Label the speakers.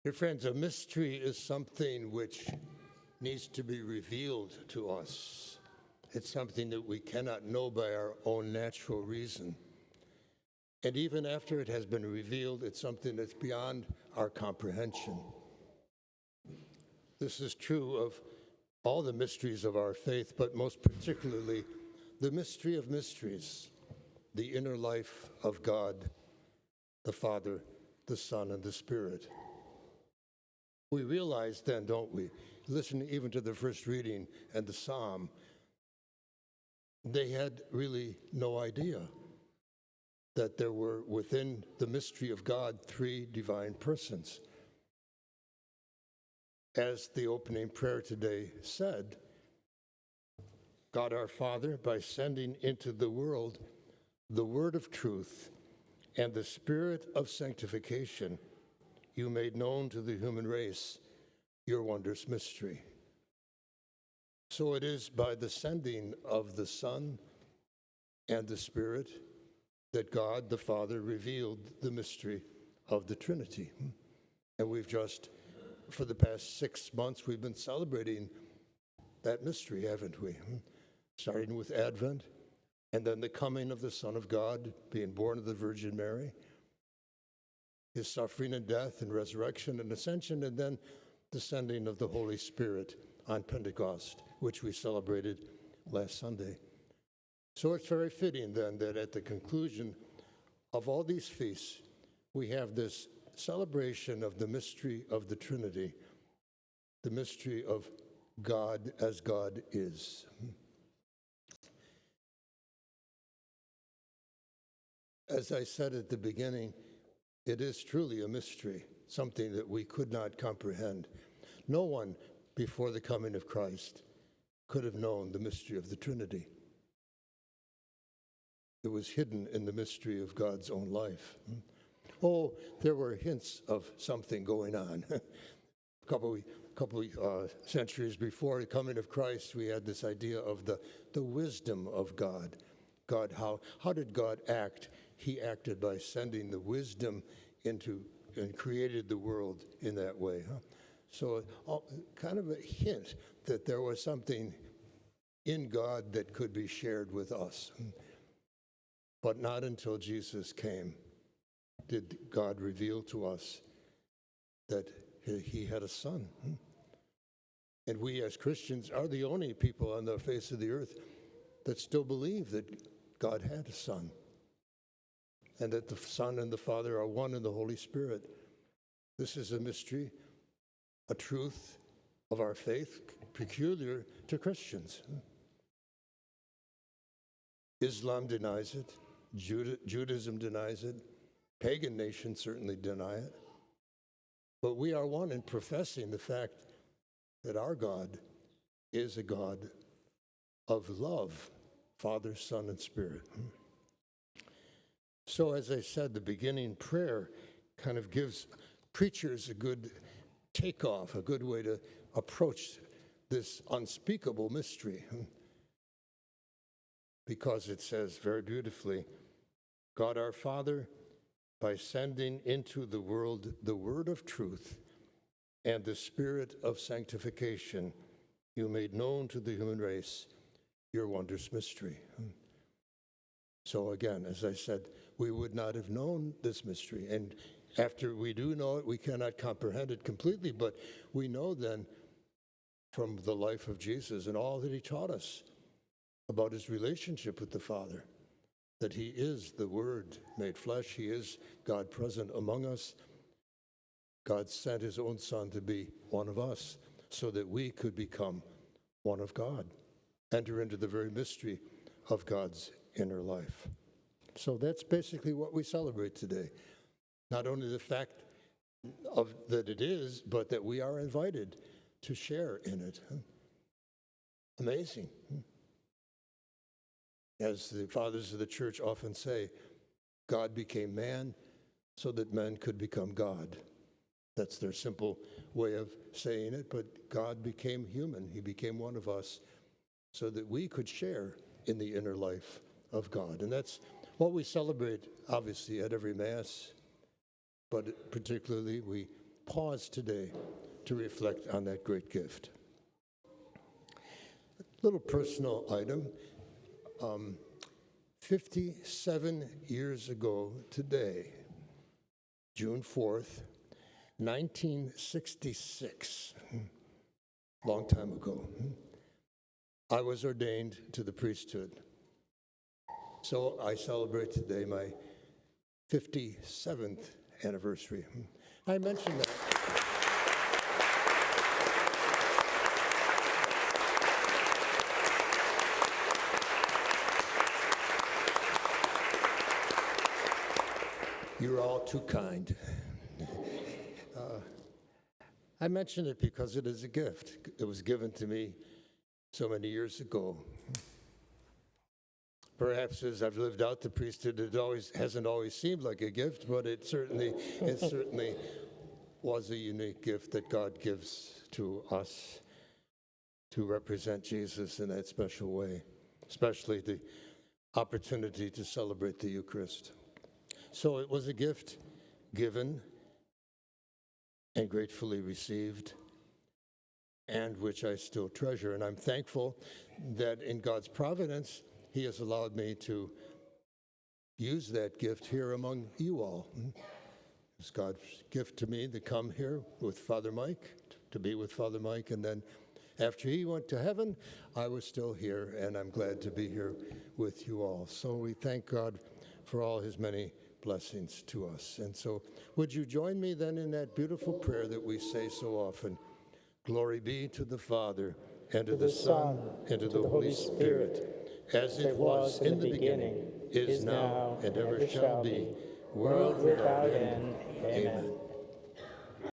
Speaker 1: Dear friends, a mystery is something which needs to be revealed to us. It's something that we cannot know by our own natural reason. And even after it has been revealed, it's something that's beyond our comprehension. This is true of all the mysteries of our faith, but most particularly the mystery of mysteries, the inner life of God, the Father, the Son, and the Spirit. We realize then, don't we? Listen even to the first reading and the psalm. They had really no idea that there were within the mystery of God three divine persons. As the opening prayer today said, God our Father, by sending into the world the word of truth and the spirit of sanctification, you made known to the human race your wondrous mystery. So it is by the sending of the Son and the Spirit that God the Father revealed the mystery of the Trinity. And we've just, for the past 6 months, we've been celebrating that mystery, haven't we? Starting with Advent, and then the coming of the Son of God, being born of the Virgin Mary, his suffering and death and resurrection and ascension, and then the sending of the Holy Spirit on Pentecost, which we celebrated last Sunday. So it's very fitting then that at the conclusion of all these feasts, we have this celebration of the mystery of the Trinity, the mystery of God as God is. As I said at the beginning, it is truly a mystery, something that we could not comprehend. No one before the coming of Christ could have known the mystery of the Trinity. It was hidden in the mystery of God's own life. Oh, there were hints of something going on. A couple centuries before the coming of Christ, we had this idea of the wisdom of God. How did God act? He acted by sending the wisdom into and created the world in that way. So kind of a hint that there was something in God that could be shared with us. But not until Jesus came did God reveal to us that he had a son. And we as Christians are the only people on the face of the earth that still believe that God had a son, and that the Son and the Father are one in the Holy Spirit. This is a mystery, a truth of our faith peculiar to Christians. Islam denies it, Judaism denies it, pagan nations certainly deny it. But we are one in professing the fact that our God is a God of love, Father, Son, and Spirit. So as I said, the beginning prayer kind of gives preachers a good takeoff, a good way to approach this unspeakable mystery. Because it says very beautifully, God our Father, by sending into the world the word of truth and the spirit of sanctification, you made known to the human race your wondrous mystery. So again, as I said, we would not have known this mystery. And after we do know it, we cannot comprehend it completely, but we know then from the life of Jesus and all that he taught us about his relationship with the Father, that he is the Word made flesh, he is God present among us. God sent his own Son to be one of us so that we could become one of God, enter into the very mystery of God's inner life. So that's basically what we celebrate today. Not only the fact that it is, but that we are invited to share in it. Amazing. As the fathers of the church often say, God became man so that men could become God. That's their simple way of saying it, but God became human. He became one of us so that we could share in the inner life of God. And that's what we celebrate, obviously, at every Mass, but particularly we pause today to reflect on that great gift. A little personal item. 57 years ago today, June 4th, 1966, long time ago, I was ordained to the priesthood. So I celebrate today my 57th anniversary. I mentioned that. You're all too kind. I mention it because it is a gift. It was given to me so many years ago. Perhaps as I've lived out the priesthood, it hasn't always seemed like a gift, but it certainly was a unique gift that God gives to us to represent Jesus in that special way, especially the opportunity to celebrate the Eucharist. So it was a gift given and gratefully received, and which I still treasure. And I'm thankful that in God's providence, He has allowed me to use that gift here among you all. It's God's gift to me to come here with Father Mike, to be with Father Mike, and then after he went to heaven, I was still here, and I'm glad to be here with you all. So we thank God for all His many blessings to us. And so would you join me then in that beautiful prayer that we say so often? Glory be to the Father, and to the Son, and to the Holy Spirit, as it was in the beginning, is now, and ever shall be, world without end. Amen.